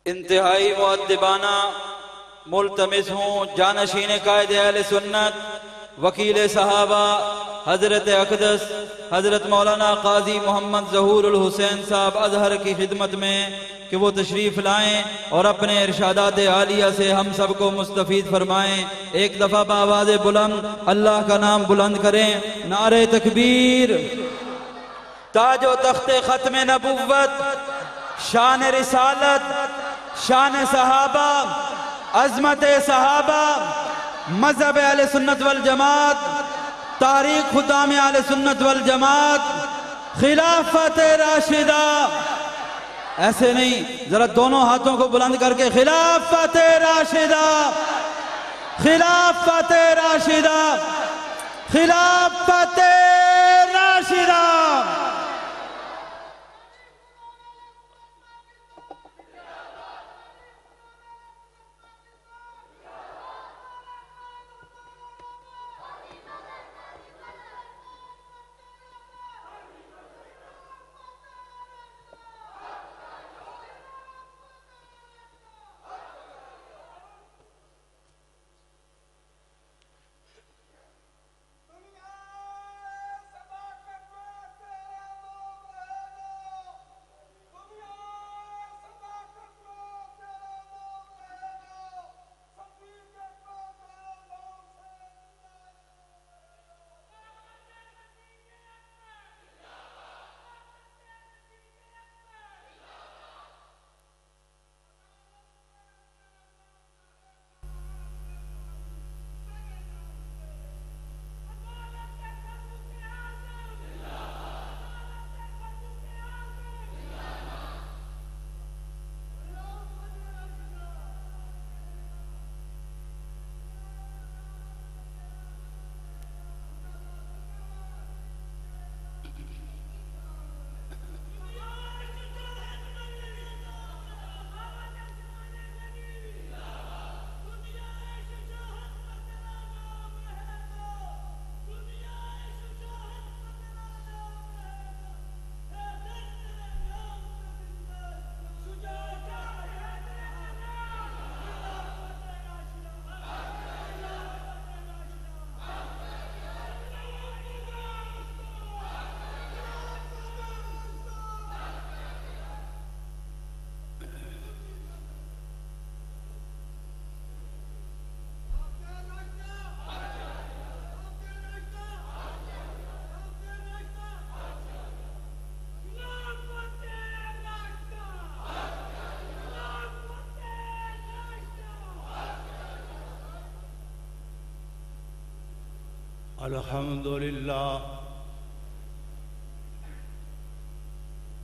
انتہائی مؤدبانہ ملتمس ہوں جانشین قائد اہل سنت وکیل صحابہ حضرت اقدس حضرت مولانا قاضی محمد ظہور الحسین صاحب اظہر کی خدمت میں کہ وہ تشریف لائیں اور اپنے ارشادات عالیہ سے ہم سب کو مستفید فرمائیں۔ ایک دفعہ بآواز بلند اللہ کا نام بلند کریں۔ نعرہ تکبیر، تاج و تخت ختم نبوت، شان رسالت، شان صحابہ، عظمت صحابہ، مذہب اہل سنت والجماعت، تاریخ خدام اہل سنت والجماعت، خلافت راشدہ۔ ایسے نہیں، ذرا دونوں ہاتھوں کو بلند کر کے خلافت راشدہ، خلافت راشدہ، خلافت راشدہ۔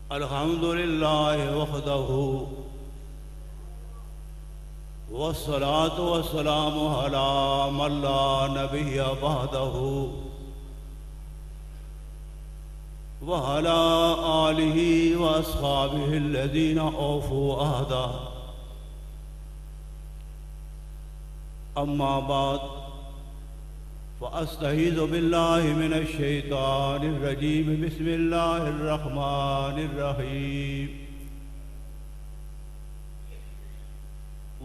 الحمدللہ وحدہ والصلاة والسلام علی من لا نبی بعدہ وعلی آلہ واصحابہ الذین اوفوا عہدہ۔ اما بعد فاستعیذ باللہ من الشیطان الرجیم بسم اللہ الرحمن الرحیم۔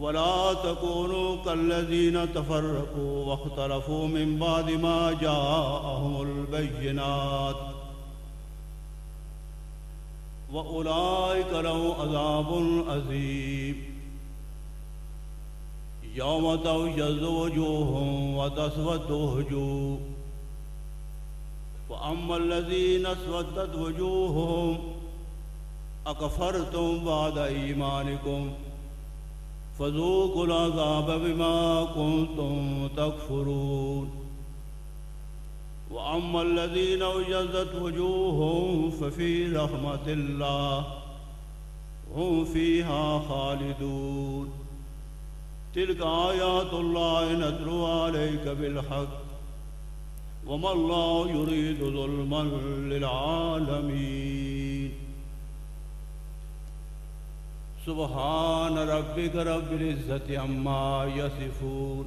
ولا تكونوا كالذين تفرقوا واختلفوا من بعد ما جاءهم البينات وأولئك لهم عذاب عظيم۔ یوم تبیض وجوہ وتسود وجوہ فأما الذین اسودت وجوہهم اکفرتم بعد ایمانکم فذوقوا العذاب بما کنتم تکفرون۔ وأما الذین ابیضت وجوہهم ففی رحمت اللہ هم فیہا خالدون۔ تلك آیات اللہ نتلو علیک بالحق وما اللہ یرید ظلما للعالمین۔ سبحان ربک رب العزت عما یصفون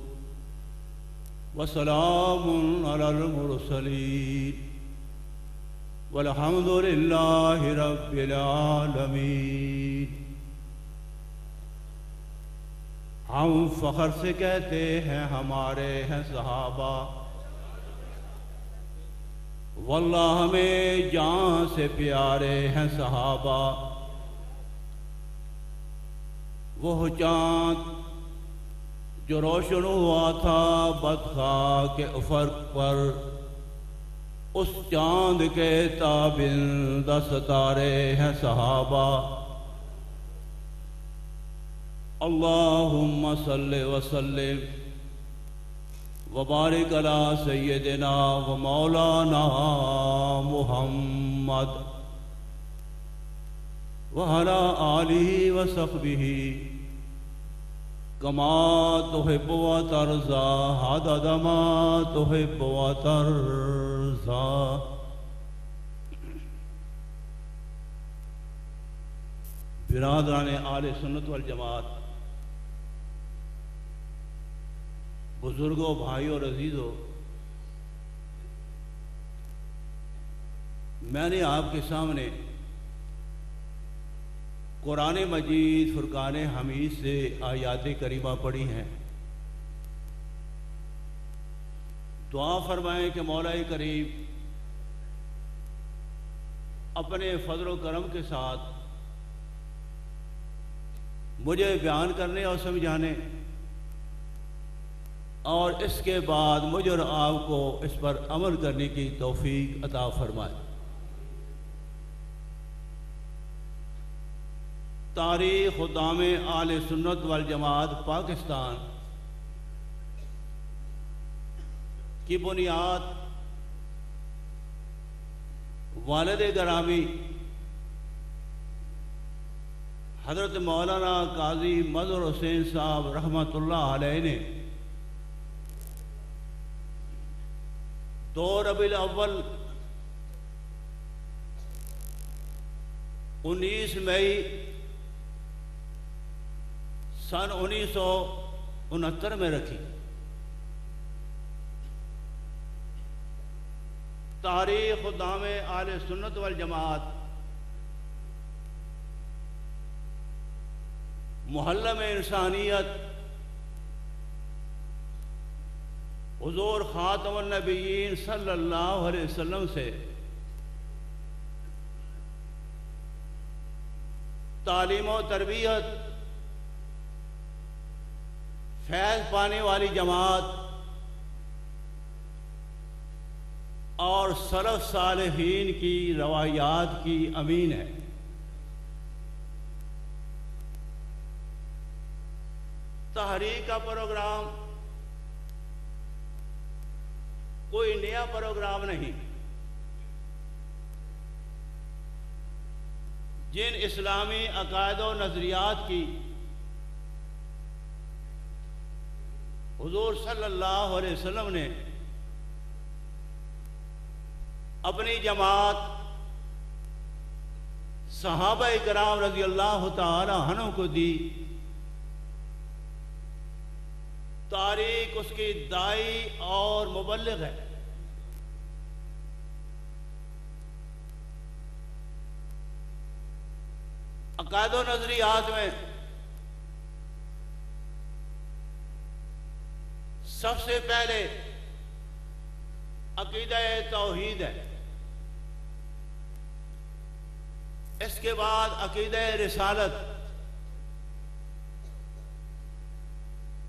وسلام علی المرسلین والحمد للہ رب العالمین۔ ہم فخر سے کہتے ہیں ہمارے ہیں صحابہ، واللہ ہمیں جان سے پیارے ہیں صحابہ۔ وہ چاند جو روشن ہوا تھا بدخواہ کے افق پر، اس چاند کے تابندہ ستارے ہیں صحابہ۔ اللہم صلی وسلم وبارک علی سیدنا و مولانا محمد وعلی آلہ وصحبہ کما تحب و ترضی عدد ما تحب و ترضی۔ برادران اہل سنت والجماعت، بزرگوں، بھائیوں اور عزیزوں، میں نے آپ کے سامنے قرآن مجید فرقان حمید سے آیات کریمہ پڑھی ہیں۔ دعا فرمائیں کہ مولا کریم اپنے فضل و کرم کے ساتھ مجھے بیان کرنے اور سمجھانے، اور اس کے بعد مجھے اور آپ کو اس پر عمل کرنے کی توفیق عطا فرمائے۔ تاریخ خدام اہل سنت والجماعت پاکستان کی بنیاد والد گرامی حضرت مولانا قاضی مظہر حسین صاحب رحمۃ اللہ علیہ نے 2 ربیع الاول 19 مئی سن 1969 میں رکھی۔ تاریخ خدام اہل سنت والجماعت محلم انسانیت حضور خاتم النبیین صلی اللہ علیہ وسلم سے تعلیم و تربیت فیض پانے والی جماعت اور سلف صالحین کی روایات کی امین ہے۔ تحریک کا پروگرام کوئی نیا پروگرام نہیں۔ جن اسلامی عقائد و نظریات کی حضور صلی اللہ علیہ وسلم نے اپنی جماعت صحابہ کرام رضی اللہ تعالی عنہ کو دی، تاریخ اس کی دائی اور مبلغ ہے۔ عقائد و نظریات میں سب سے پہلے عقیدہ توحید ہے، اس کے بعد عقیدہ رسالت،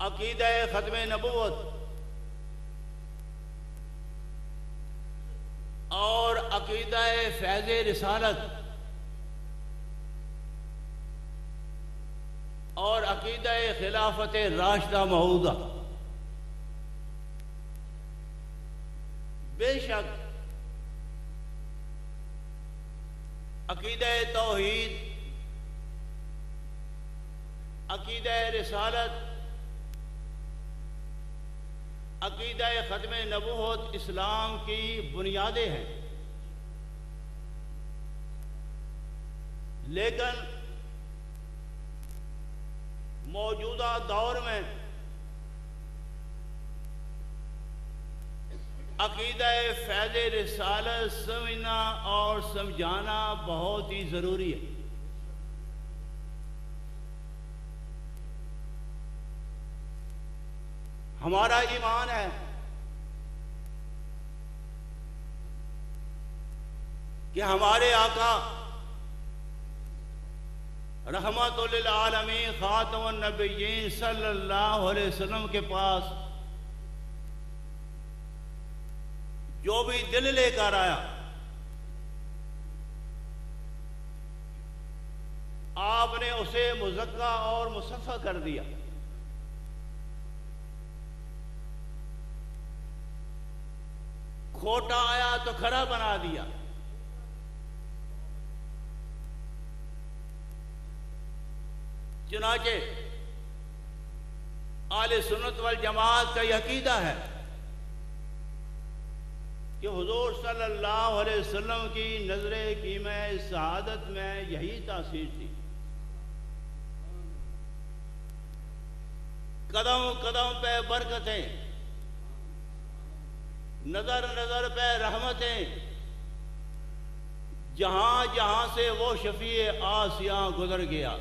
عقیدہ ختم نبوت اور عقیدہ فیض رسالت اور عقیدہ خلافت راشدہ موعودہ۔ بے شک عقیدہ توحید، عقیدہ رسالت، عقیدہ ختم نبوت اسلام کی بنیادیں ہیں، لیکن موجودہ دور میں عقیدہ فیض رسالت سمجھنا اور سمجھانا بہت ہی ضروری ہے۔ ہمارا ایمان ہے کہ ہمارے آقا رحمت للعالمین خاتم النبیین صلی اللہ علیہ وسلم کے پاس جو بھی دل لے کر آیا آپ نے اسے مزکا اور مصفا کر دیا. کھوٹا آیا تو کھرا بنا دیا. چنانچہ اہل سنت والجماعت کا یہ عقیدہ ہے کہ حضور صلی اللہ علیہ وسلم کی نظر قیمہ سعادت میں یہی تاثیر تھی. قدم قدم پہ برکتیں، نظر نظر پہ رحمتیں، جہاں جہاں سے وہ شفیع آسیاں گزر گیا.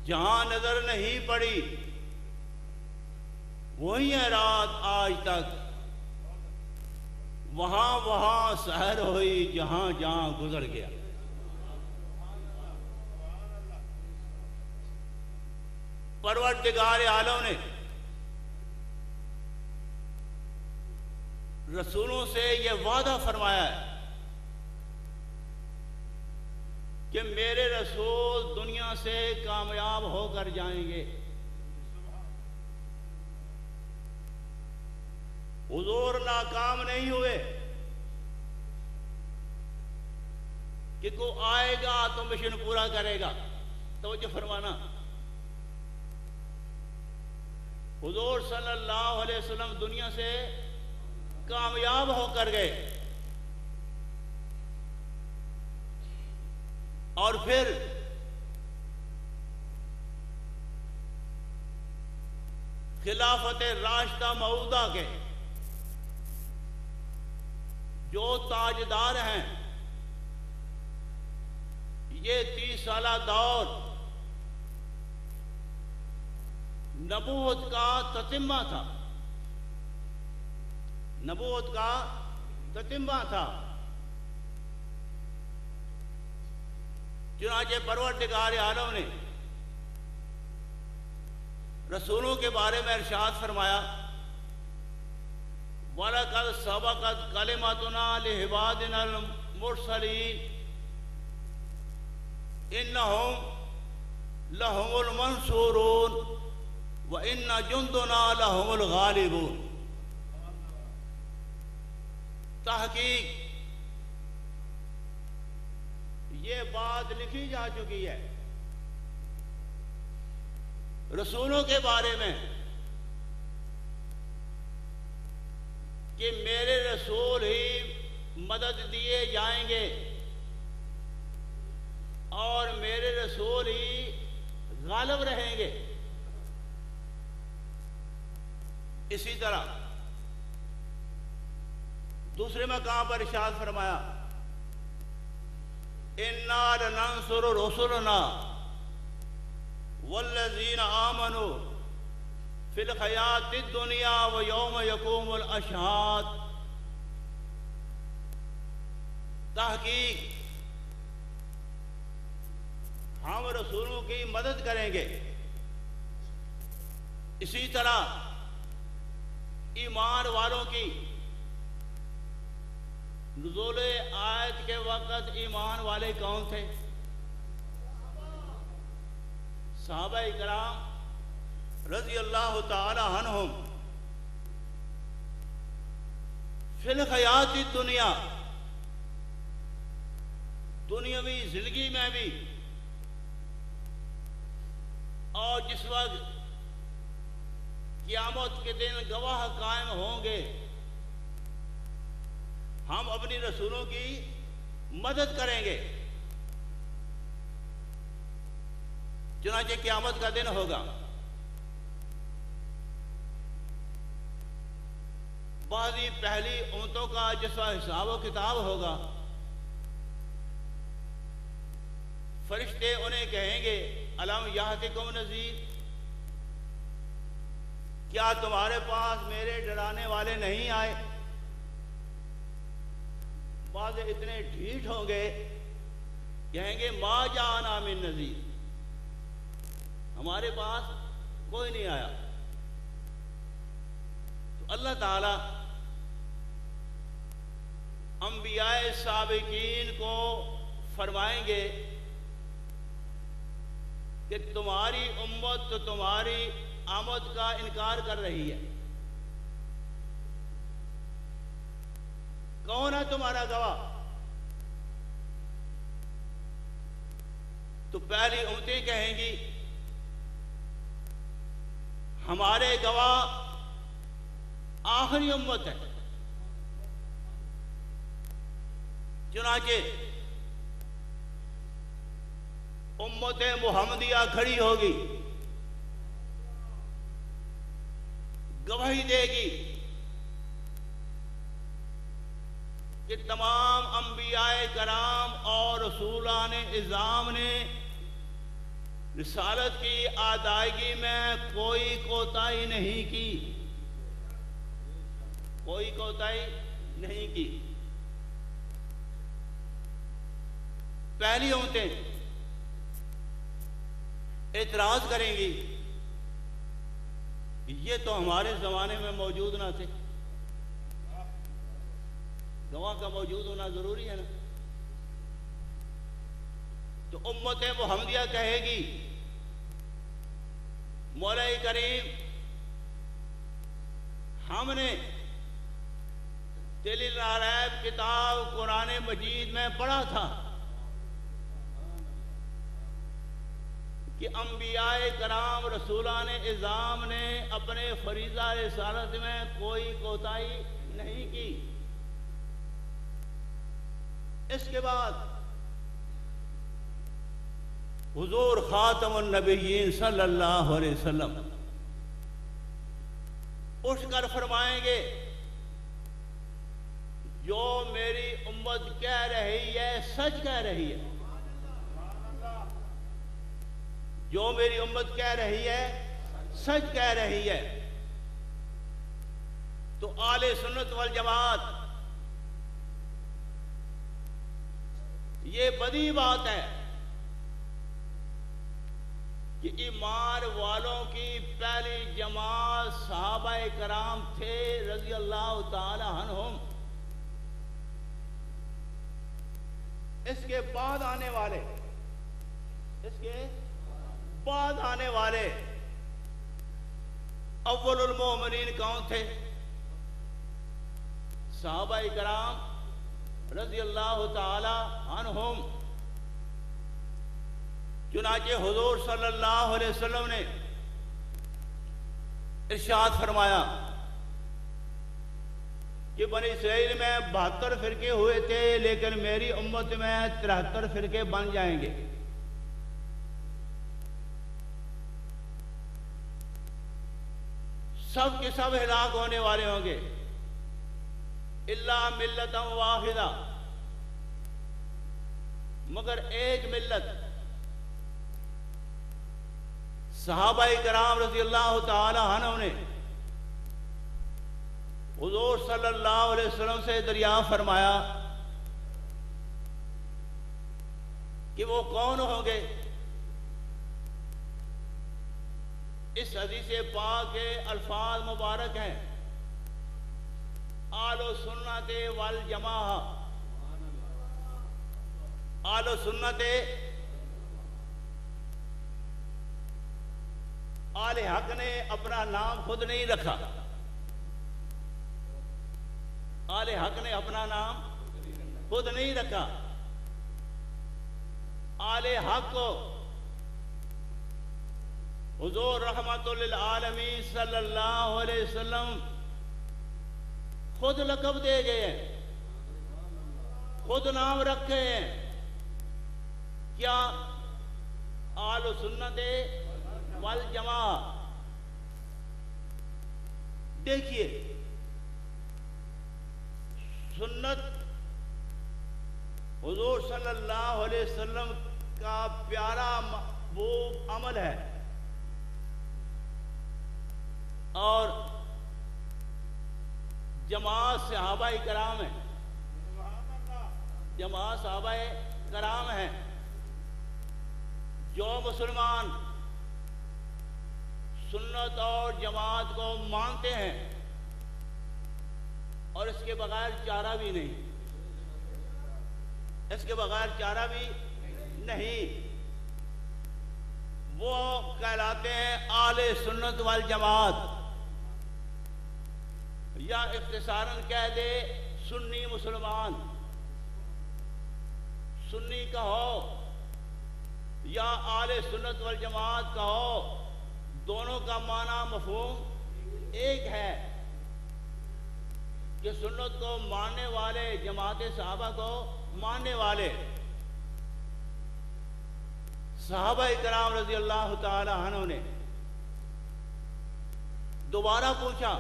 جہاں نظر نہیں پڑی وہی ہے رات آج تک، وہاں وہاں سحر ہوئی جہاں جہاں گزر گیا. پروردگار عالم نے رسولوں سے یہ وعدہ فرمایا ہے کہ میرے رسول دنیا سے کامیاب ہو کر جائیں گے. حضور ناکام نہیں ہوئے کہ کوئی آئے گا تو مشن پورا کرے گا. توجہ فرمانا، حضور صلی اللہ علیہ وسلم دنیا سے کامیاب ہو کر گئے اور پھر خلافت راشدہ موعودہ کے جو تاجدار ہیں، یہ 30 سالہ دور نبوت کا تتمہ تھا. نبوت کا تتمہ تھا. چنانچہ پروردگار عالم نے رسولوں کے بارے میں ارشاد فرمایا، وَلَقَدْ سَبَقَتْ كَلِمَتُنَا لِعِبَادِنَا الْمُرْسَلِينَ إِنَّهُمْ لَهُمُ الْمَنْصُورُونَ وَإِنَّ جُنْدُنَا لَهُمُ الْغَالِبُونَ. تحقیق یہ بات لکھی جا چکی ہے رسولوں کے بارے میں کہ میرے رسول ہی مدد دیے جائیں گے اور میرے رسول ہی غالب رہیں گے. اسی طرح دوسرے مقام پر ارشاد فرمایا، اِنَّا لَنَنْصُرُ رُسُلَنَا وَالَّذِينَ آمَنُوا فِي الْحَيَاةِ الدُّنْيَا وَيَوْمَ يَقُومُ الْأَشْهَادُ. تحقیق ہم رسولوں کی مدد کریں گے. اسی طرح ایمان والوں کی نزول آیت کے وقت ایمان والے کون تھے؟ صحابہ اکرام رضی اللہ تعالی عنہم. فی الحیات الدنیا، دنیاوی زندگی میں بھی اور جس وقت قیامت کے دن گواہ قائم ہوں گے، ہم اپنی رسولوں کی مدد کریں گے. چنانچہ قیامت کا دن ہوگا، بعضی پہلی امتوں کا جس کا حساب و کتاب ہوگا، فرشتے انہیں کہیں گے الم یاتکم نذیر، کیا تمہارے پاس میرے ڈرانے والے نہیں آئے؟ بعض اتنے ڈھیٹ ہوں گے، کہیں گے ما جاءنا من نذیر، ہمارے پاس کوئی نہیں آیا۔ تو اللہ تعالی انبیاء سابقین کو فرمائیں گے کہ تمہاری امت تو تمہاری آمد کا انکار کر رہی ہے، کون ہے تمہارا گواہ؟ تو پہلی امتیں کہیں گی ہمارے گواہ آخری امت ہے۔ چنانچہ امت محمدیہ کھڑی ہوگی، گواہی دے گی کہ تمام انبیاء کرام اور رسولان اعظام نے رسالت کی ادائیگی میں کوئی کوتاہی نہیں کی، کوئی کوتاہی نہیں کی۔ پہلی امتیں اعتراض کریں گی یہ تو ہمارے زمانے میں موجود نہ تھے، گواہ کا موجود ہونا ضروری ہے نا۔ تو امت محمدیہ کہے گی مولا کریم ہم نے دل لا ریب کتاب قرآن مجید میں پڑھا تھا کہ انبیاء کرام رسولان اعظام نے اپنے فریضہ رسالت میں کوئی کوتاہی نہیں کی۔ اس کے بعد حضور خاتم النبیین صلی اللہ علیہ وسلم اٹھ کر فرمائیں گے جو میری امت کہہ رہی ہے سچ کہہ رہی ہے، جو میری امت کہہ رہی ہے سچ کہہ رہی ہے۔ تو اہل سنت والجماعت یہ بڑی بات ہے کہ ایمان والوں کی پہلی جماعت صحابہ کرام تھے رضی اللہ تعالی عنہم۔ اس کے بعد آنے والے اول المومنین کون تھے؟ صحابہ کرام رضی اللہ تعالی عنہم۔ چنانچہ حضور صلی اللہ علیہ وسلم نے ارشاد فرمایا کہ بنی اسرائیل میں 72 فرقے ہوئے تھے لیکن میری امت میں 73 فرقے بن جائیں گے۔ سب کے سب ہلاک ہونے والے ہوں گے الا ملت واحدہ، مگر ایک ملت۔ صحابہ کرام رضی اللہ تعالی عنہ نے حضور صلی اللہ علیہ وسلم سے دریافت فرمایا کہ وہ کون ہوں گے؟ اس حدیث پاک کے الفاظ مبارک ہیں اہل سنت والجماعہ۔ اہل سنت آل حق نے اپنا نام خود نہیں رکھا، آل حق نے اپنا نام خود نہیں رکھا۔ آل حق کو حضور رحمت للعالمین صلی اللہ علیہ وسلم خود لقب دے گئے ہیں، خود نام رکھے ہیں۔ کیا؟ آل سنت والجماعہ۔ دیکھیے سنت حضور صلی اللہ علیہ وسلم کا پیارا محبوب عمل ہے، اور جماعت صحابہ کرام ہیں، جماعت صحابہ کرام ہیں جو مسلمان سنت اور جماعت کو مانتے ہیں اور اس کے بغیر چارہ بھی نہیں، اس کے بغیر چارہ بھی نہیں، وہ کہلاتے ہیں اہل سنت والجماعت، یا اختصاراً کہہ دے سنی مسلمان، سنی کہو یا اہل سنت والجماعت کہو، دونوں کا معنی مفہوم ایک ہے کہ سنت کو ماننے والے، جماعت صحابہ کو ماننے والے۔ صحابہ کرام رضی اللہ تعالی عنہ نے دوبارہ پوچھا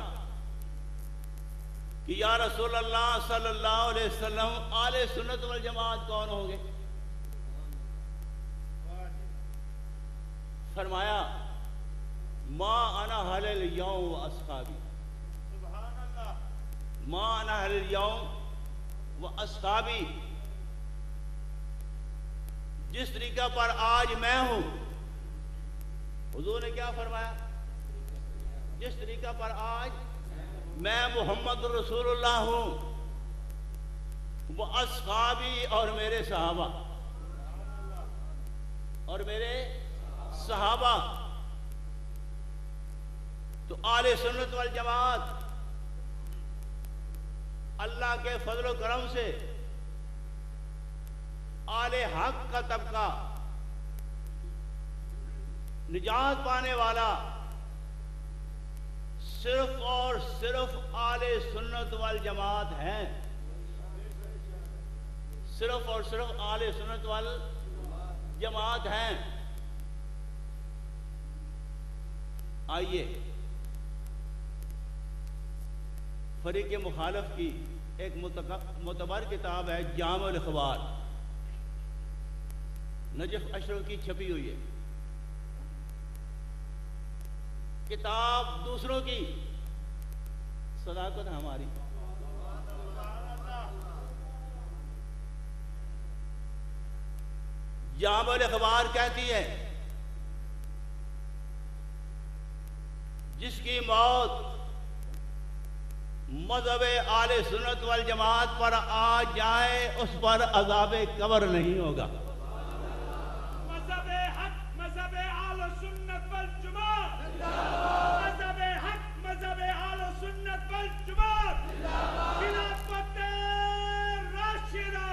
کہ یا رسول اللہ صلی اللہ علیہ وسلم اہل سنت والجماعت کون ہوں گے؟ فرمایا ما انا اہل الیوم و اصحابی، ما انا اہل الیوم و اصحابی، جس طریقہ پر آج میں ہوں، حضور نے کیا فرمایا؟ جس طریقہ پر آج میں محمد رسول اللہ ہوں، وہ اصحابی اور میرے صحابہ، اور میرے صحابہ۔ تو اہل سنت والجماعت اللہ کے فضل و کرم سے اہل حق کا طبقہ، نجات پانے والا صرف اور صرف اہل سنت والجماعت ہیں، صرف اور صرف اہل سنت والجماعت ہیں۔ آئیے فریق مخالف کی ایک معتبر کتاب ہے جامع الاخبار، نجف اشرف کی چھپی ہوئی ہے، کتاب دوسروں کی، صداقت ہماری۔ جامع الاخبار کہتی ہے جس کی موت مذہب اہل سنت والجماعت پر آ جائے اس پر عذاب قبر نہیں ہوگا۔ مذہب حق، مذہب اہل سنت والجماعت، مذہب حق، مذہب اہل سنت والجماعت، خلافت راشدہ۔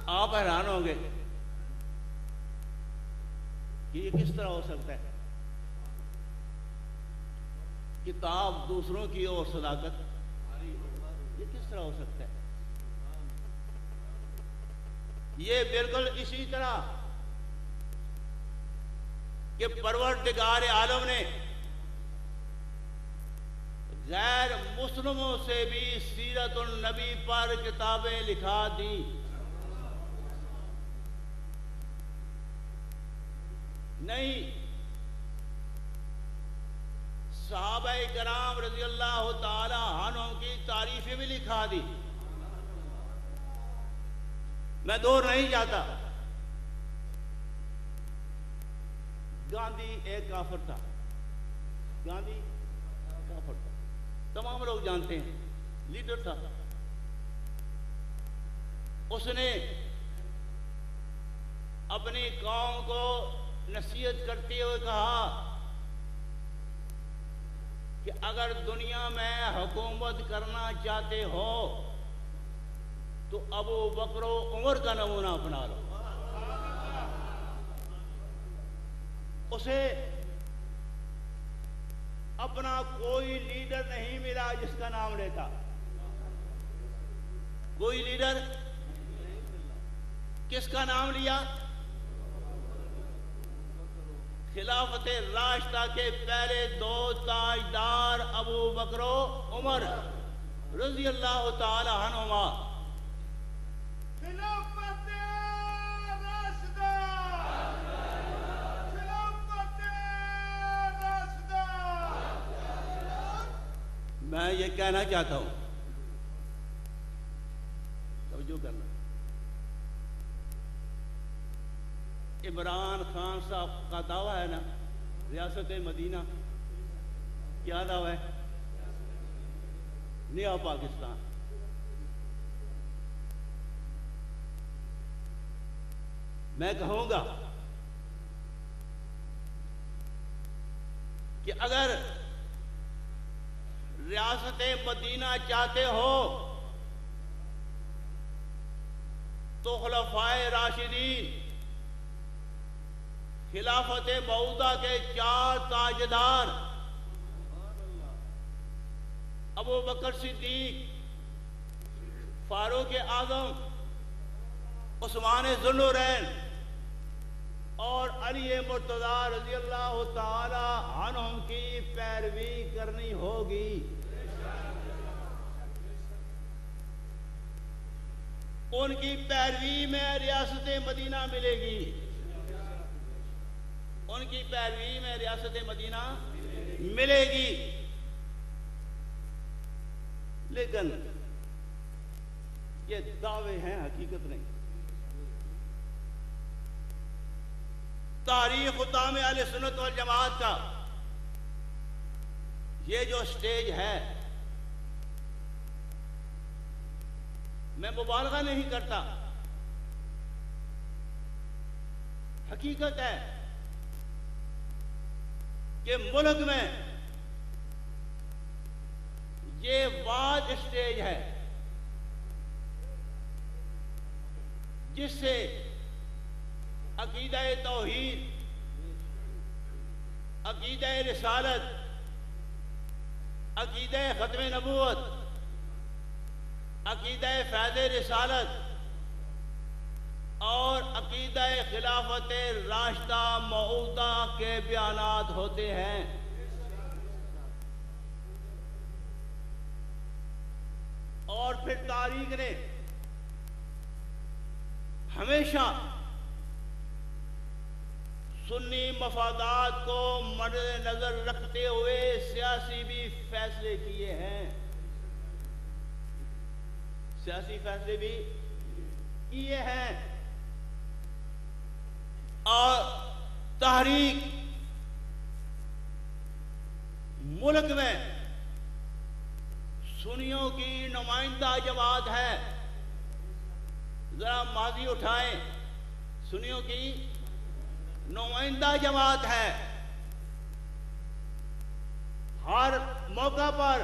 آپ حیران ہوں گے کہ یہ کس طرح ہو سکتا ہے؟ کتاب دوسروں کی اور صداقت، یہ کس طرح ہو سکتا ہے؟ یہ بالکل اسی طرح کہ پروردگار عالم نے غیر مسلموں سے بھی سیرت النبی پر کتابیں لکھا دی۔ نہیں، صحابہ کرام رضی اللہ تعالی عنہ کی تعریفیں بھی لکھا دی۔ میں دور نہیں جاتا، گاندھی ایک کافر تھا، گاندھی کافر تھا، تمام لوگ جانتے ہیں، لیڈر تھا۔ اس نے اپنی قوم کو نصیحت کرتے ہوئے کہا کہ اگر دنیا میں حکومت کرنا چاہتے ہو تو ابو بکر و عمر کا نمونہ اپنا لو۔ اسے اپنا کوئی لیڈر نہیں ملا جس کا نام لیتا، کوئی لیڈر۔ کس کا نام لیا؟ خلافت راشدہ کے پہلے دو تاجدار ابو بکر و عمر۔ رضی اللہ تعالی عنہما خلافت راشدہ، خلافت راشدہ. میں یہ کہنا چاہتا ہوں، توجہ کرنا، عمران خان صاحب کا دعویٰ ہے نا ریاست مدینہ، کیا دعویٰ ہے؟ نیا پاکستان. میں کہوں گا کہ اگر ریاست مدینہ چاہتے ہو تو خلفائے راشدین، خلافت موعودہ کے 4 تاجدار ابو بکر صدیق، فاروق اعظم، عثمان ذوالنورین اور علی مرتضیٰ رضی اللہ تعالی عنہم کی پیروی کرنی ہوگی. ان کی پیروی میں ریاست مدینہ ملے گی، ان کی پیروی میں ریاست مدینہ ملے گی. لیکن یہ دعوے ہیں، حقیقت نہیں. تاریخ حکام اہل سنت والجماعت کا یہ جو سٹیج ہے، میں مبالغہ نہیں کرتا، حقیقت ہے کہ ملک میں یہ واج سٹیج ہے جس سے عقیدہ توحید، عقیدہ رسالت، عقیدہ ختم نبوت، عقیدہ فیض رسالت اور عقیدہ خلافت راشدہ موعودہ کے بیانات ہوتے ہیں. اور پھر تاریخ نے ہمیشہ سنی مفادات کو مد نظر رکھتے ہوئے سیاسی بھی فیصلے کیے ہیں، سیاسی فیصلے بھی کیے ہیں. اور تحریک ملک میں سنیوں کی نمائندہ جماعت ہے. ذرا ماضی اٹھائیں، سنیوں کی نمائندہ جماعت ہے. ہر موقع پر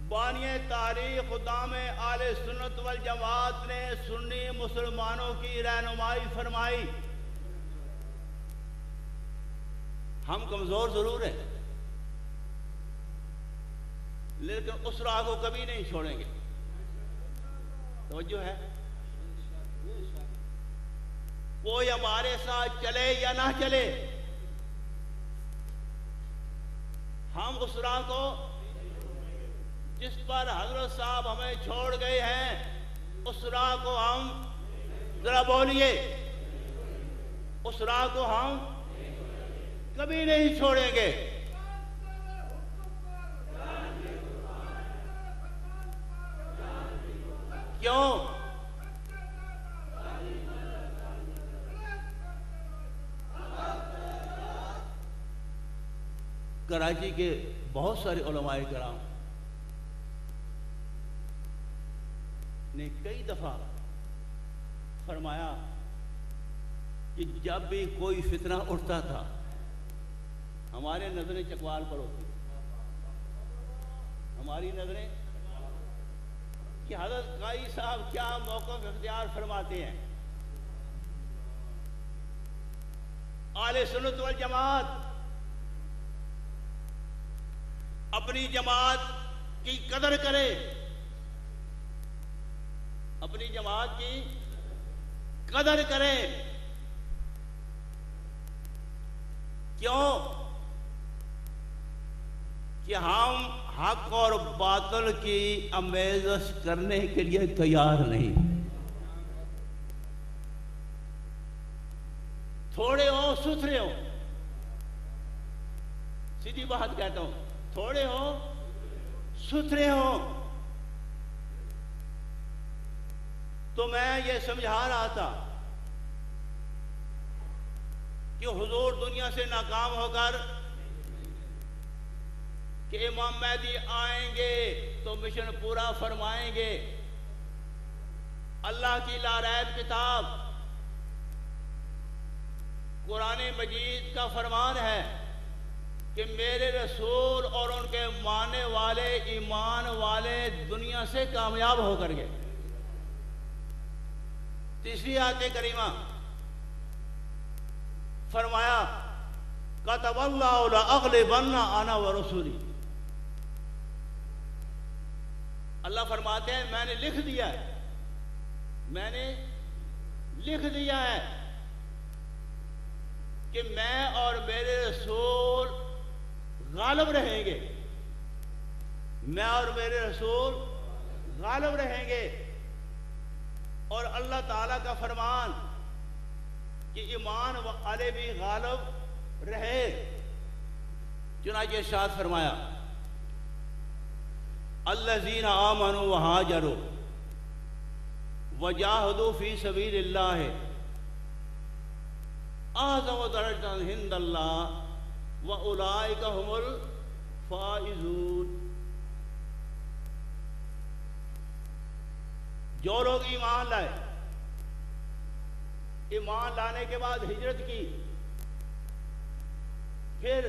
بانی تاریخ خدام اہل سنت والجماعت نے سنی مسلمانوں کی رہنمائی فرمائی. ہم کمزور ضرور ہیں لیکن اس راہ کو کبھی نہیں چھوڑیں گے. توجہ ہے؟ کوئی ہمارے ساتھ چلے یا نہ چلے، ہم اس راہ کو جس پر حضرت صاحب ہمیں چھوڑ گئے ہیں اس راہ کو ہم، ذرا بولیے، اس راہ کو ہم کبھی نہیں چھوڑیں گے. کیوں؟ کراچی کے بہت سارے علماء کرام نے کئی دفعہ فرمایا کہ جب بھی کوئی فتنہ اٹھتا تھا ہمارے نظریں چکوال پر ہوتی، ہماری نظریں کہ حضرت قائی صاحب کیا موقف اختیار فرماتے ہیں. اہل سنت والجماعت اپنی جماعت کی قدر کرے، اپنی جماعت کی قدر کرے. کیوں؟ کہ ہم حق اور باطل کی آمیزش کرنے کے لیے تیار نہیں. تھوڑے ہو ستھرے ہو، سیدھی بات کہتا ہوں، تھوڑے ہو ستھرے ہو. تو میں یہ سمجھا رہا تھا کہ حضور دنیا سے ناکام ہو کر کہ امام مہدی آئیں گے تو مشن پورا فرمائیں گے. اللہ کی لاریب کتاب قرآن مجید کا فرمان ہے کہ میرے رسول اور ان کے ماننے والے ایمان والے دنیا سے کامیاب ہو کر گئے. تیسری آیت کریمہ فرمایا کتب اللہ لأغلبن انا ورسولی. اللہ فرماتے ہیں میں نے لکھ دیا ہے، میں نے لکھ دیا ہے کہ میں اور میرے رسول غالب رہیں گے، میں اور میرے رسول غالب رہیں گے. اور اللہ تعالیٰ کا فرمان کہ ایمان والے بھی غالب رہے. چنانچہ ارشاد فرمایا الذین آمنوا وہاجروا وجاہدوا فی سبیل اللہ اعظم درجۃ عند اللہ واولئک هم الفائزون. جو لوگ ایمان لائے، ایمان لانے کے بعد ہجرت کی، پھر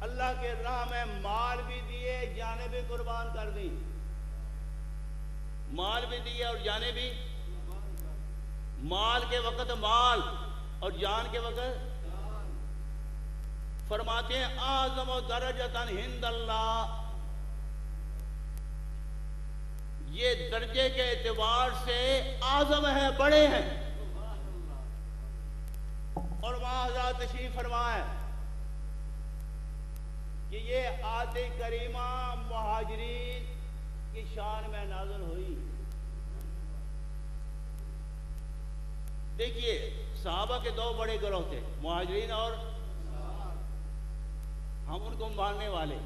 اللہ کے راہ میں مال بھی دیے، جانیں بھی قربان کر دی، مال بھی دیے اور جانیں بھی. مال کے وقت مال اور جان کے وقت فرماتے ہیں اعظم درجۃ عند اللہ. یہ درجے کے اعتبار سے اعظم ہے، بڑے ہیں. اور وہاں حضرت تشریف فرمائے کہ یہ آیت کریمہ مہاجرین کی شان میں نازل ہوئی. دیکھیے صحابہ کے دو بڑے گروہ تھے، مہاجرین اور ہم ان کو ماننے والے.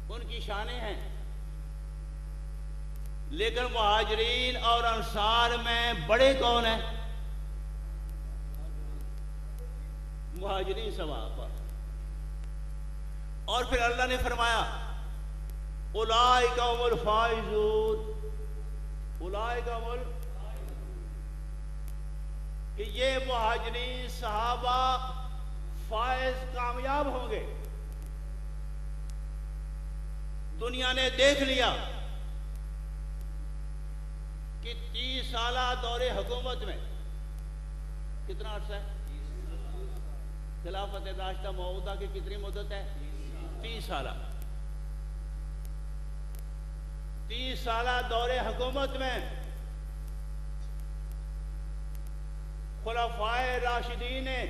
ان کی شانیں ہیں، لیکن مہاجرین اور انصار میں بڑے کون ہیں؟ مہاجرین صحابہ. اور پھر اللہ نے فرمایا اولئک هم الفائزون، اولئک هم الفائزون، کہ یہ مہاجرین صحابہ فائز کامیاب ہوں گے. دنیا نے دیکھ لیا کہ 30 سالہ دور حکومت میں کتنا عرصہ ہے؟ خلافت راشدہ موعودہ کی کتنی مدت ہے؟ 30 سالہ. 30 سالہ دور حکومت میں خلفائے راشدین نے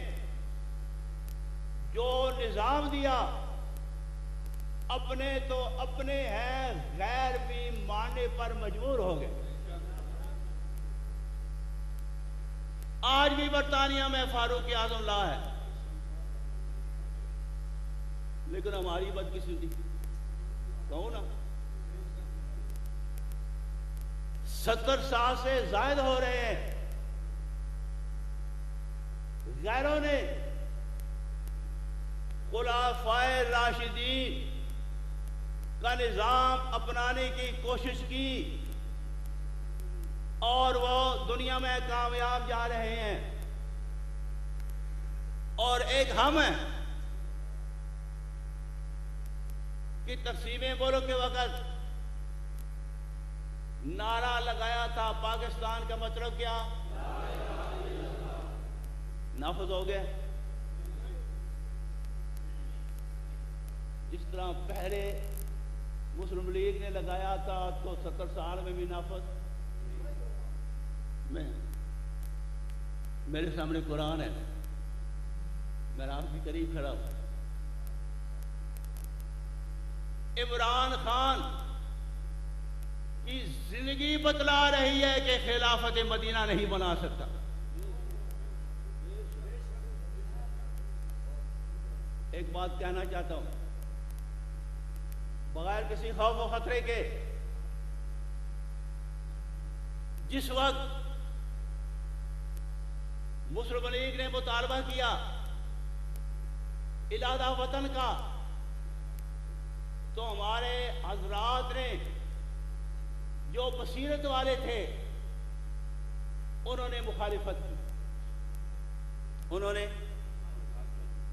جو نظام دیا، اپنے تو اپنے ہیں، غیر بھی ماننے پر مجبور ہو گئے. آج بھی برطانیہ میں فاروق اعظم لا ہے، لیکن ہماری بدقسمتی کہو نا 70 سال سے زائد ہو رہے ہیں، غیروں نے خلفائے راشدین کا نظام اپنانے کی کوشش کی اور وہ دنیا میں کامیاب جا رہے ہیں. اور ایک ہم ہیں کہ تقسیم ملک کے وقت نعرہ لگایا تھا پاکستان کا مطلب کیا؟ نافذ ہو گیا. جس طرح پہلے مسلم لیگ نے لگایا تھا تو 70 سال میں بھی نافذ. میرے سامنے قرآن ہے، کافی قریب کھڑا ہوں. عمران خان کی زندگی بتلا رہی ہے کہ خلافت مدینہ نہیں بنا سکتا. ایک بات کہنا چاہتا ہوں بغیر کسی خوف و خطرے کے. جس وقت مسلم لیگ نے مطالبہ کیا علادہ وطن کا تو ہمارے حضرات نے جو بصیرت والے تھے انہوں نے مخالفت کی. انہوں نے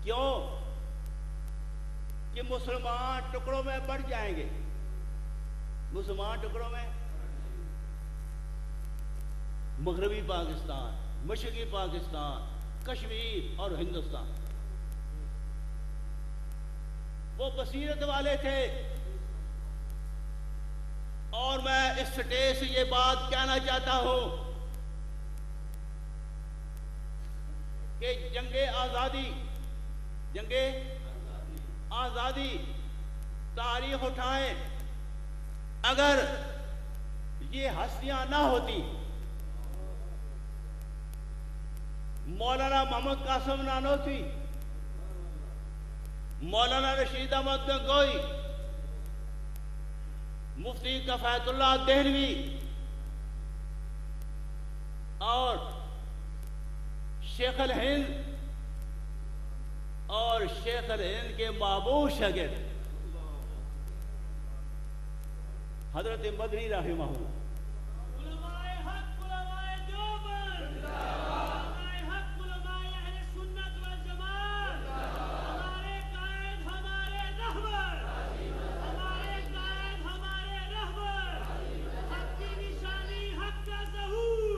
کیوں؟ کہ مسلمان ٹکڑوں میں بڑھ جائیں گے. مسلمان ٹکڑوں میں مغربی پاکستان، مشرقی پاکستان، کشمیر اور ہندوستان. وہ بصیرت والے تھے. اور میں اس سٹیج سے یہ بات کہنا چاہتا ہوں کہ جنگ آزادی تاریخ اٹھائیں. اگر یہ ہستیاں نہ ہوتی، مولانا محمد قاسم نانوتوی، مولانا رشید احمد گنگوئی، مفتی کفایت اللہ دہلوی اور شیخ الہند کے معبود شاگرد حضرت مدنی رحمہ اللہ، علماء حق، علماء دیوبند، علماء حق، علماء اہل سنت والجماعت، ہمارے قائد ہمارے رہبر، ہمارے قائد ہمارے رہبر، حق کی نشانی، حق کا ظہور،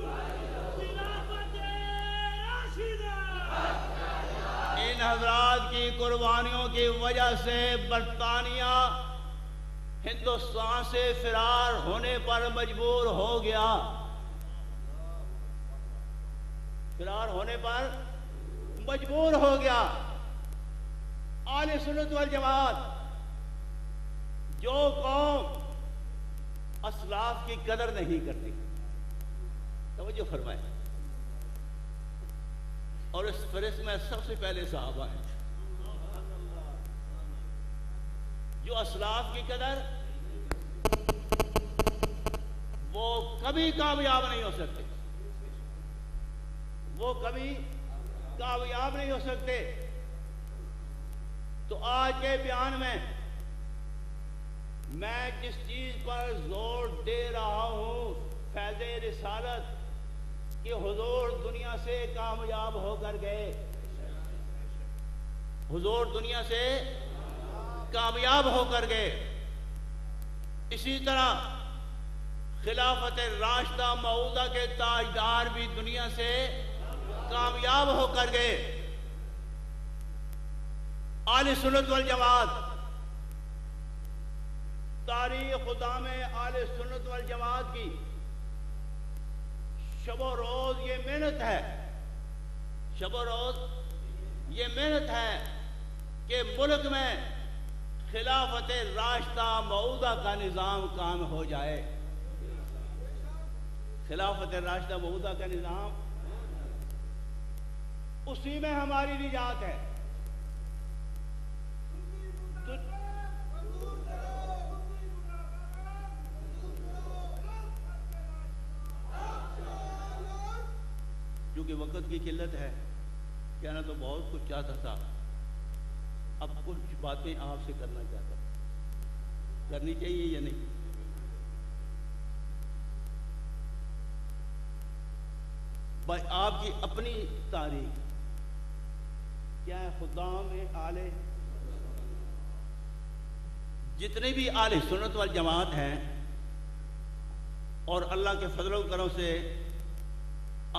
خلافت راشدہ. ان حضرات کی قربانیوں کی وجہ سے برطانیہ ہندوستان سے فرار ہونے پر مجبور ہو گیا. فرار ہونے پر مجبور ہو گیا. اہل سنت والجماعت، جو قوم اسلاف کی قدر نہیں کرتی، توجہ فرمائیں، اور اس فہرست میں سب سے پہلے صحابہ ہیں جو اسلاف کی قدر، وہ کبھی کامیاب نہیں ہو سکتے. وہ کبھی کامیاب نہیں ہو سکتے. تو آج کے بیان میں جس چیز پر زور دے رہا ہوں، فیض رسالت، کہ حضور دنیا سے کامیاب ہو کر گئے. حضور دنیا سے کامیاب ہو کر گئے. اسی طرح خلافت راشدہ موعودہ کے تاجدار بھی دنیا سے کامیاب ہو کر گئے. اہل سنت والجماعت، تاریخ خدام اہل سنت والجماعت کی شب و روز یہ محنت ہے، شب و روز یہ محنت ہے کہ ملک میں خلافت راشدہ موعودہ کا نظام قائم ہو جائے. خلافت راشدہ موعودہ کا نظام، اسی میں ہماری نجات ہے. کیونکہ وقت کی قلت ہے، کہنا تو بہت کچھ چاہتا تھا، اب کچھ باتیں آپ سے کرنا چاہتا ہوں. کرنی چاہیے یا نہیں؟ بھائی آپ کی اپنی تاریخ کیا ہے؟ خدام آلے، جتنے بھی آل سنت والجماعت ہیں، اور اللہ کے فضل و کرم سے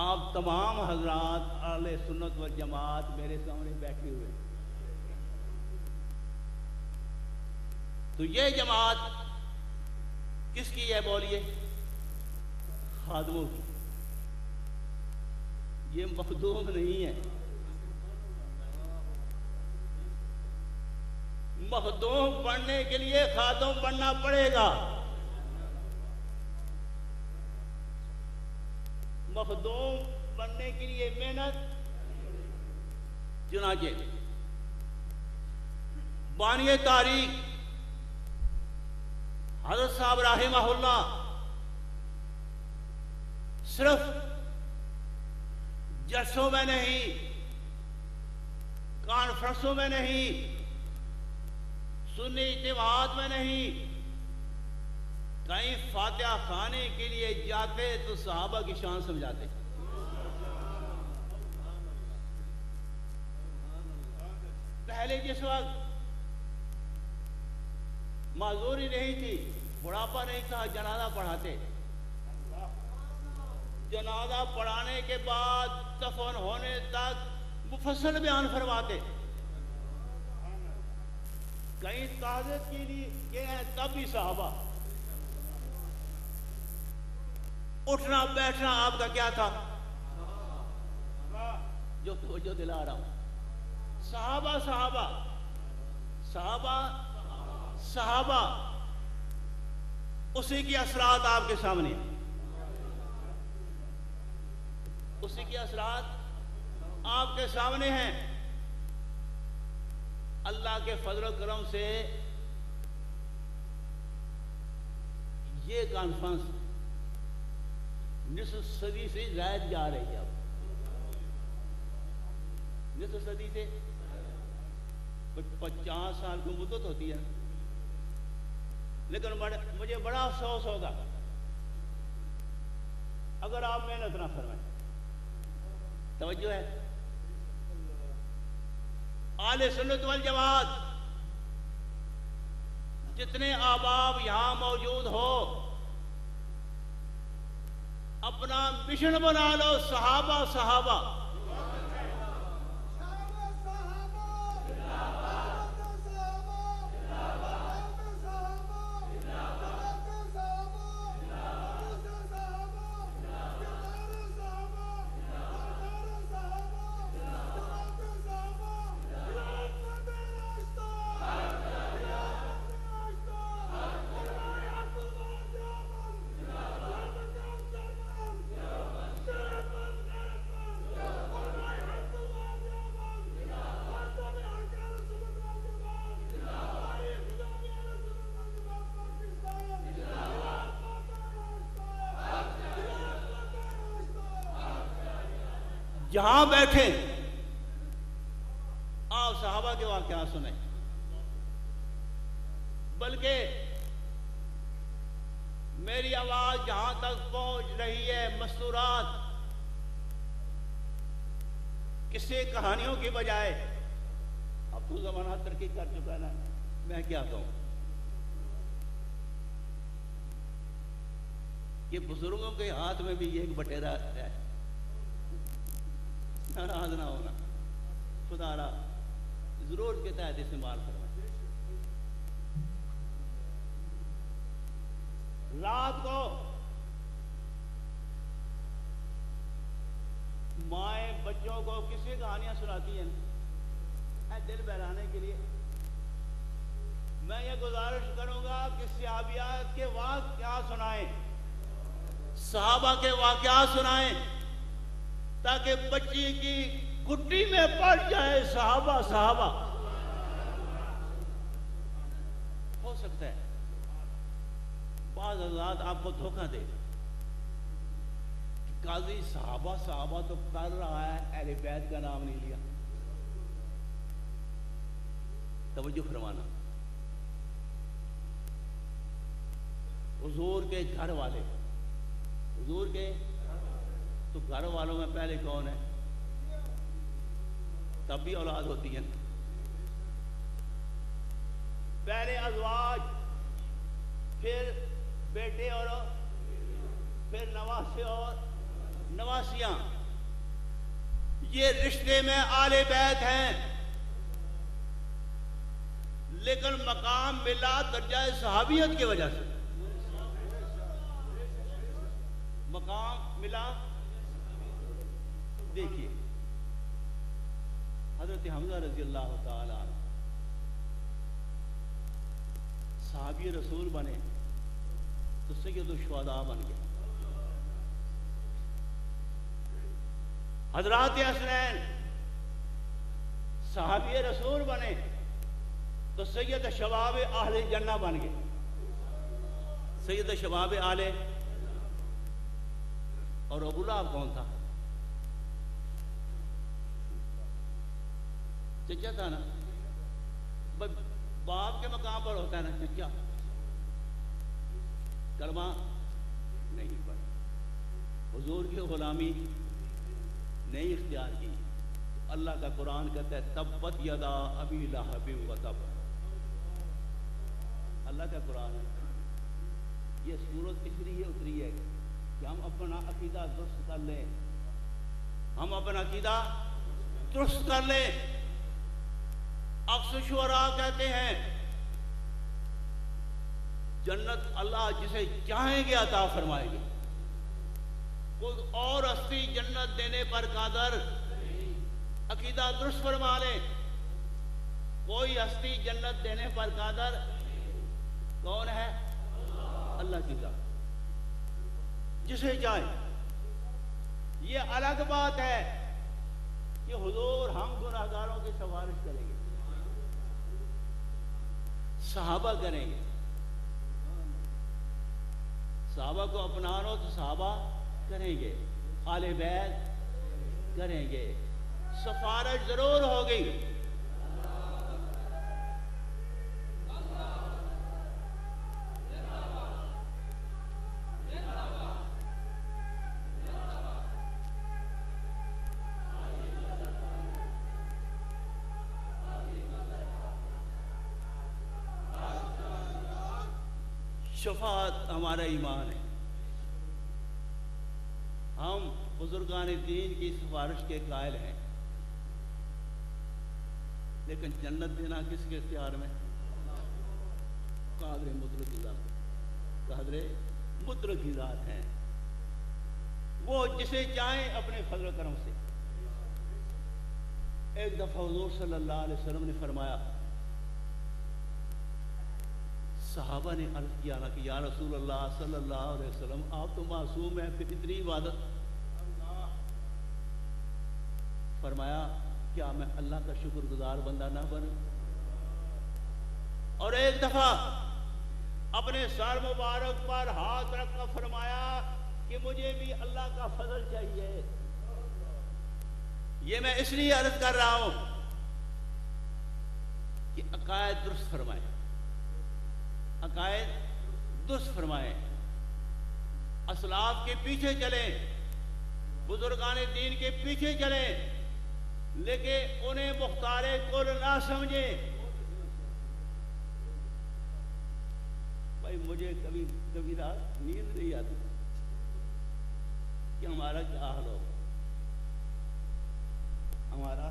آپ تمام حضرات اہل سنت والجماعت میرے سامنے بیٹھے ہوئے ہیں. تو یہ جماعت کس کی ہے بولیے؟ خادموں کی. یہ مخدوم نہیں ہے. مخدوم بننے کے لیے خادم بننا پڑے گا. مخدوم بننے کے لیے محنت. چنانچہ بانی تاریخ حضرت صاحب رحمہ اللہ صرف جلسوں میں نہیں، کانفرنسوں میں نہیں، سنی اجتماعات میں نہیں، کہیں فاتحہ خانے کے لیے جاتے تو صحابہ کی شان سمجھاتے. پہلے جس وقت معذوری نہیں تھی، بڑھاپا نہیں تھا، جنازہ پڑھاتے. جنازہ پڑھانے کے بعد دفن ہونے تک مفصل بیان فرماتے. کہیں تعزیت کے لیے گئے ہیں تب بھی صحابہ. اٹھنا بیٹھنا آپ کا کیا تھا؟ جو توجہ دلا رہا ہوں، صحابہ صحابہ صحابہ صحابہ. اسی کی اثرات آپ کے سامنے ہیں، اسی کے اثرات آپ کے سامنے ہیں. اللہ کے فضل و کرم سے یہ کانفرنس نصف صدی سے زائد جا رہی ہے. اب نصف صدی سے 50 سال کی مدت ہوتی ہے، لیکن مجھے بڑا افسوس ہوگا اگر آپ محنت نہ فرمائیں. توجہ ہے؟ اہل سنت والجماعت جتنے احباب یہاں موجود ہو، اپنا مشن بنا لو صحابہ صحابہ. جہاں بیٹھے آپ صحابہ کے واقعات سنیں، بلکہ میری آواز جہاں تک پہنچ رہی ہے مستورات قصے کہانیوں کی بجائے، اب تو زمانہ ترقی کر چکا ہے نا، میں کیا کہوں کہ بزرگوں کے ہاتھ میں بھی ایک بٹیرا ہے. ناراض نہ ہونا، خدا را ضرور کے تحت استعمال کرنا. رات کو مائیں بچوں کو کسی کہانیاں سناتی ہیں دل بہلانے کے لیے. میں یہ گزارش کروں گا کہ صحابیات کے واقعات سنائیں، صحابہ کے واقعات سنائیں، تاکہ بچی کی کٹی میں پڑ جائے صحابہ صحابہ. ہو سکتا ہے بعض حضرات آپ کو دھوکہ دے کہ قاضی صحابہ صحابہ تو کر رہا ہے، اہل بیت کا نام نہیں لیا. توجہ فرمانا. حضور کے گھر والے، حضور کے تو گھر والوں میں پہلے کون ہے؟ تب بھی اولاد ہوتی ہے. پہلے ازواج، پھر بیٹے اور پھر نواسے اور نواسیاں. یہ رشتے میں آل بیت ہیں، لیکن مقام ملا درجہ صحابیت کی وجہ سے. مقام ملا. دیکھیے حضرت حمزہ رضی اللہ تعالی عنہ صحابی رسول بنے تو سید الشہداء بن گئے. حضرات حسنین صحابی رسول بنے تو سید شباب اہل جنہ بن گئے. سید شباب اہل. اور ابو لہب کون تھا؟ چچا تھا نا. باپ کے مقام پر ہوتا ہے نا چچا. کلمہ نہیں پڑھا, حضور کی غلامی نہیں اختیار کی. اللہ کا قرآن کہتا ہے تبت یدا ابی لہب وتب. اللہ کا قرآن ہے. یہ سورت اس لیے اتری ہے کہ ہم اپنا عقیدہ درست کر لیں. ہم اپنا عقیدہ درست کر لیں. اکثر شعراء کہتے ہیں جنت اللہ جسے چاہیں گے عطا فرمائیں گے. کوئی اور ہستی جنت دینے پر قادر. عقیدہ درست فرما لیں. کوئی ہستی جنت دینے پر قادر. کون ہے؟ اللہ کی ذات. جسے چاہے. یہ الگ بات ہے کہ حضور ہم گناہگاروں کی سفارش کریں گے, صحابہ کریں گے. صحابہ کو اپنانا تو صحابہ کریں گے, آل بیت کریں گے. سفارش ضرور ہوگی. شفاعت ہمارا ایمان ہے. ہم بزرگان دین کی سفارش کے قائل ہیں, لیکن جنت دینا کس کے اختیار میں؟ قادر مطلق کی ذات. قادر مطلق کی ذات ہیں. وہ جسے چاہیں اپنے فضل و کرم سے. ایک دفعہ حضور صلی اللہ علیہ وسلم نے فرمایا, صحابہ نے عرض کیا نا کہ یا رسول اللہ صلی اللہ علیہ وسلم آپ تو معصوم ہیں, پھر اتنی عبادت. فرمایا کیا میں اللہ کا شکر گزار بندہ نہ بنوں؟ اور ایک دفعہ اپنے سر مبارک پر ہاتھ رکھ کر فرمایا کہ مجھے بھی اللہ کا فضل چاہیے. یہ میں اس لیے عرض کر رہا ہوں کہ عقائد درست فرمائیں. عقائد درست فرمائیں. اسلاف کے پیچھے چلیں, بزرگان دین کے پیچھے چلیں, لیکن انہیں مختار کل نہ سمجھیں. بھائی مجھے کبھی رات نیند نہیں آتی کہ ہمارا کیا حال ہوگا, ہمارا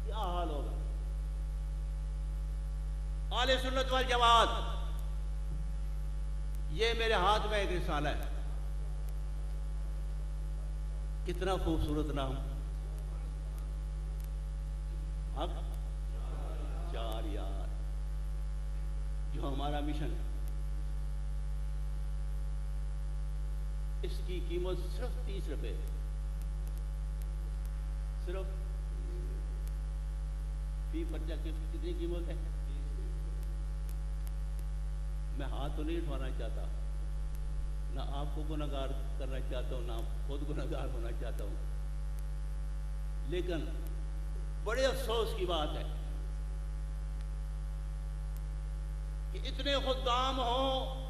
کیا حال ہوگا. اہل سنت والجماعت, یہ میرے ہاتھ میں ایک رسالہ ہے. کتنا خوبصورت نام, حق چار یار, جو ہمارا مشن ہے. اس کی قیمت صرف 30 روپے, صرف فی پرچہ کتنی قیمت ہے؟ میں ہاتھ تو نہیں اٹھوانا چاہتا, نہ آپ کو گناہگار کرنا چاہتا ہوں, نہ خود گناہگار ہونا چاہتا ہوں, لیکن بڑے افسوس کی بات ہے کہ اتنے خدام ہوں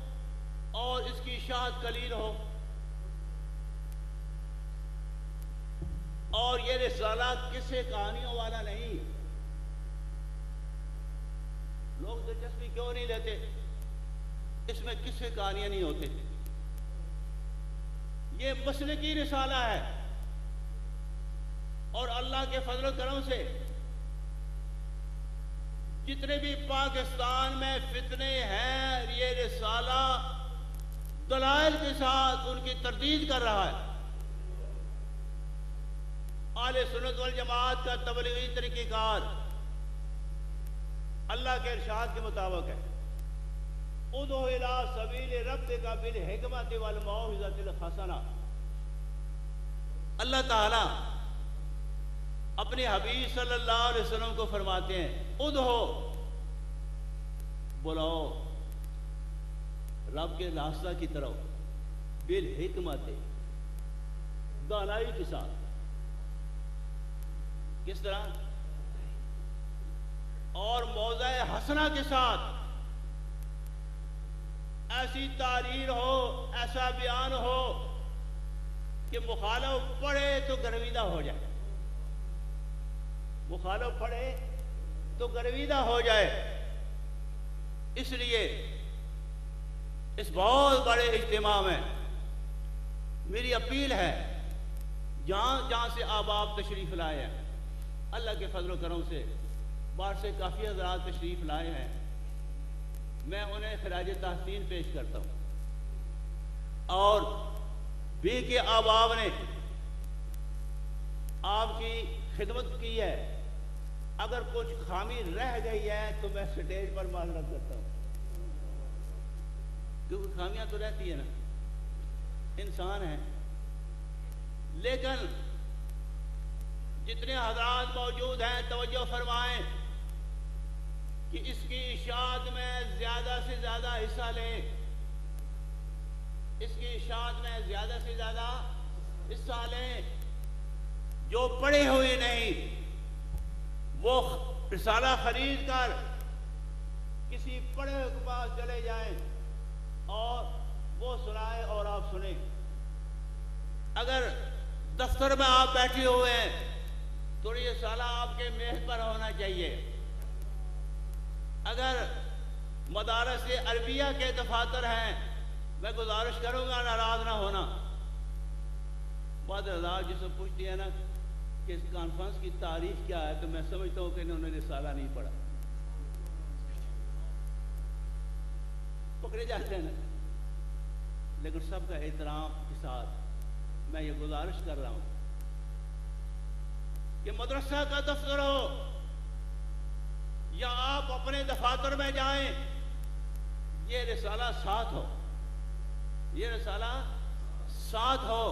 اور اس کی اشاعت قلیل ہو. اور یہ رسالہ کسی کہانیوں والا نہیں. لوگ دلچسپی کیوں نہیں لیتے؟ اس میں کسی کہانیاں نہیں ہوتے. یہ مسلکی رسالہ ہے, اور اللہ کے فضل و کرم سے جتنے بھی پاکستان میں فتنے ہیں, یہ رسالہ دلائل کے ساتھ ان کی تردید کر رہا ہے. اہل سنت والجماعت کا تبلیغی طریقہ کار اللہ کے ارشاد کے مطابق ہے. ادعو الی سبیل ربک بالحکمت والموعظۃ الحسنہ۔ اللہ تعالیٰ اپنے حبیب صلی اللہ علیہ وسلم کو فرماتے ہیں ادعو، بلاؤ رب کے راستہ کی طرف، بالحکمت، دانائی کے ساتھ۔ کس طرح؟ اور موعظہ حسنہ کے ساتھ، ایسی تحریر ہو، ایسا بیان ہو کہ مخالف پڑھے تو گرویدہ ہو جائے، مخالف پڑھے تو گرویدہ ہو جائے۔ اس لیے اس بہت بڑے اجتماع میں میری اپیل ہے، جہاں جہاں سے آپ تشریف لائے ہیں، اللہ کے فضل و کرم سے باہر سے کافی حضرات تشریف لائے ہیں، میں انہیں خراج تحسین پیش کرتا ہوں۔ اور بھی کہ آپ نے آپ کی خدمت کی ہے، اگر کچھ خامی رہ گئی ہے تو میں سٹیج پر معذرت کرتا ہوں، کیونکہ خامیاں تو رہتی ہیں نا، انسان ہیں۔ لیکن جتنے حضرات موجود ہیں توجہ فرمائیں کہ اس کی اشاعت میں زیادہ سے زیادہ حصہ لیں، اس کی اشاعت میں زیادہ سے زیادہ حصہ لیں۔ جو پڑھے ہوئے نہیں وہ رسالہ خرید کر کسی پڑھے ہوئے کے پاس چلے جائیں اور وہ سنائے اور آپ سنیں۔ اگر دفتر میں آپ بیٹھے ہوئے ہیں تو یہ رسالہ آپ کے میز پر ہونا چاہیے۔ اگر مدارس عربیہ کے دفاتر ہیں، میں گزارش کروں گا ناراض نہ ہونا۔ بعض حضرات جسے پوچھتی ہے نا کہ اس کانفرنس کی تاریخ کیا ہے، تو میں سمجھتا ہوں کہ انہوں نے رسالہ نہیں پڑھا، پکڑے جاتے ہیں نا۔ لیکن سب کا احترام کے ساتھ میں یہ گزارش کر رہا ہوں کہ مدرسہ کا دفتر ہو یا آپ اپنے دفاتر میں جائیں، یہ رسالہ ساتھ ہو، یہ رسالہ ساتھ ہو۔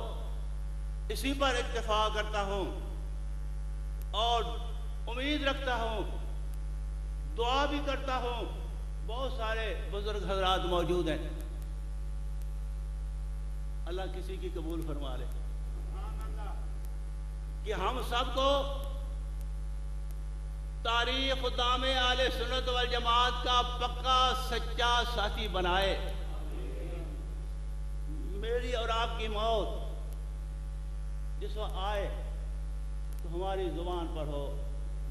اسی پر اکتفا کرتا ہوں اور امید رکھتا ہوں، دعا بھی کرتا ہوں۔ بہت سارے بزرگ حضرات موجود ہیں، اللہ کسی کی قبول فرما لے، کہ ہم سب کو تاریخ خدام اہل سنت والجماعت کا پکا سچا ساتھی بنائے۔ میری اور آپ کی موت جس وقت آئے تو ہماری زبان پر ہو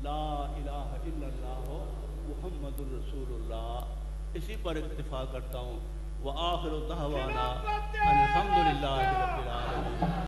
لا الہ الا اللہ ہو، محمد الرسول اللہ۔ اسی پر اکتفا کرتا ہوں۔ وآخر دعوانا الحمدللہ رب العالمین۔